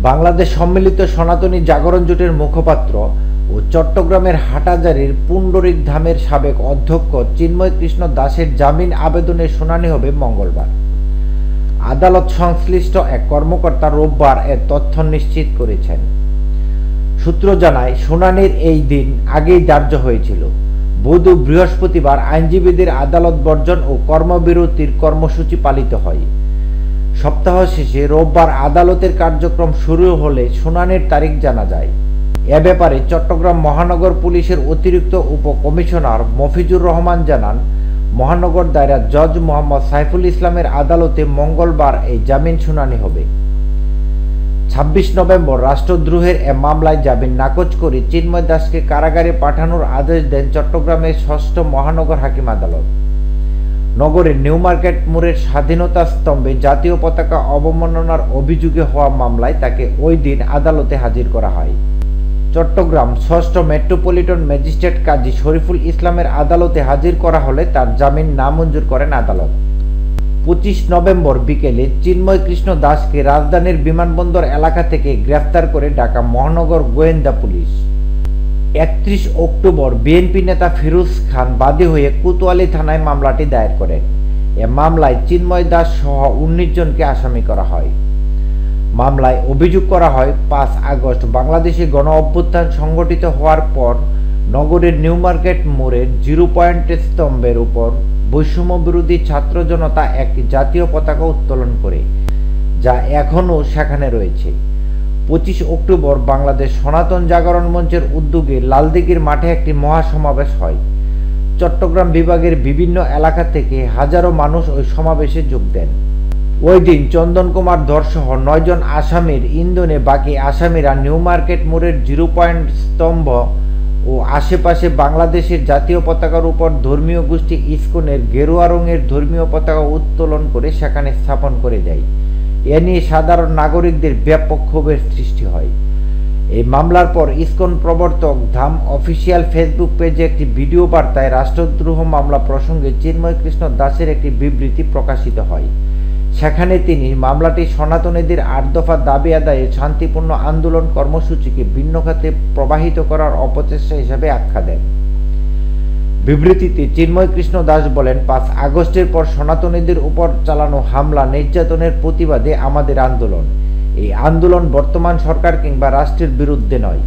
বাংলাদেশ সম্মিলিত সনাতনী জাগরণ জোটের মুখপাত্র ও চট্টগ্রামের হাটহাজারীর পুণ্ডরিক ধামের সাবেক অধ্যক্ষ চিন্ময় কৃষ্ণ দাসের জামিন আবেদনের শুনানি হবে মঙ্গলবার। আদালত সংশ্লিষ্ট এক কর্মকর্তা রোববার এর তথ্য নিশ্চিত করেছেন। সূত্র জানায়, শুনানির এই দিন আগেই ধার্য হয়েছিল। বুধ ও বৃহস্পতিবার আইনজীবীদের আদালত বর্জন ও কর্মবিরতির কর্মসূচি পালিত হয়। সপ্তাহ শেষে রোববার আদালতের কার্যক্রম শুরু হলে শুনানির তারিখ জানা যায়। এ ব্যাপারে চট্টগ্রাম মহানগর পুলিশের অতিরিক্ত উপকমিশনার মফিজুর রহমান জানান, মহানগর দায়রা জজ মোহাম্মদ সাইফুল ইসলামের আদালতে মঙ্গলবার এই জামিন শুনানি হবে। ২৬ নভেম্বর রাষ্ট্রদ্রোহের এ মামলায় জামিন নাকচ করে চিন্ময় দাসকে কারাগারে পাঠানোর আদেশ দেন চট্টগ্রামের ৬ষ্ঠ মহানগর হাকিম আদালত। নগরের নিউ মার্কেট মোড়ের স্বাধীনতা স্তম্ভে জাতীয় পতাকা অবমাননার অভিযোগে হওয়া মামলায় তাকে ওই দিন আদালতে হাজির করা হয়। চট্টগ্রাম ৬ষ্ঠ মেট্রোপলিটন ম্যাজিস্ট্রেট কাজী শরীফুল ইসলামের আদালতে হাজির করা হলে তার জামিন নামঞ্জুর করেন আদালত। ২৫ নভেম্বর বিকেলে চিন্ময় কৃষ্ণ দাসকে রাজধানীর বিমানবন্দর এলাকা থেকে গ্রেফতার করে ঢাকা মহানগর গোয়েন্দা পুলিশ। ৩১ অক্টোবর বিএনপি নেতা ফিরোজ খান বাদী হয়ে কোতোয়ালি থানায় মামলাটি দায়ের করেন। এ মামলায় চিন্ময় দাস সহ ১৯ জনকে আসামি করা হয়। মামলায় অভিযোগ করা হয়, ৫ আগস্ট বাংলাদেশে গণ অভ্যুত্থান সংগঠিত হওয়ার পর নগরের নিউ মার্কেট মোড়ের 0 পয়েন্ট স্তম্ভের উপর বৈষম্য বিরোধী ছাত্র জনতা একটি জাতীয় পতাকা উত্তোলন করে, যা এখনও সেখানে রয়েছে। ২৫ অক্টোবর বাংলাদেশ সনাতন জাগরণ মঞ্চের উদ্যোগে লালদিঘির মাঠে একটি মহাসমাবেশ হয়। চট্টগ্রাম বিভাগের বিভিন্ন এলাকা থেকে হাজারো মানুষ ওই সমাবেশে যোগ দেন। ওই দিন চন্দন কুমার ধরসহ ৯ জন আসামির ইন্ধনে বাকি আসামিরা নিউ মার্কেট মোড়ের 0 পয়েন্ট স্তম্ভ ও আশেপাশে বাংলাদেশের জাতীয় পতাকার উপর ধর্মীয় গোষ্ঠী ইসকনের গেরুয়া রঙের ধর্মীয় পতাকা উত্তোলন করে সেখানে স্থাপন করে দেয়। এ নিয়ে সাধারণ নাগরিকদের ব্যাপক ক্ষোভের সৃষ্টি হয়। এই মামলার পর ইসকন প্রবর্তক ধাম অফিসিয়াল ফেসবুক পেজে একটি ভিডিও বার্তায় রাষ্ট্রদ্রোহ মামলা প্রসঙ্গে চিন্ময় কৃষ্ণ দাসের একটি বিবৃতি প্রকাশিত হয়। সেখানে তিনি মামলাটি সনাতনীদের ৮ দফা দাবি আদায়ে শান্তিপূর্ণ আন্দোলন কর্মসূচিকে ভিন্ন খাতে প্রবাহিত করার অপচেষ্টা হিসাবে আখ্যা দেন। বিবৃতিতে চিন্ময় কৃষ্ণ দাস বলেন, ৫ আগস্টের পর সনাতনীদের উপর চালানো হামলা নির্যাতনের প্রতিবাদে আমাদের আন্দোলন। এই আন্দোলন বর্তমান সরকার কিংবা রাষ্ট্রের বিরুদ্ধে নয়।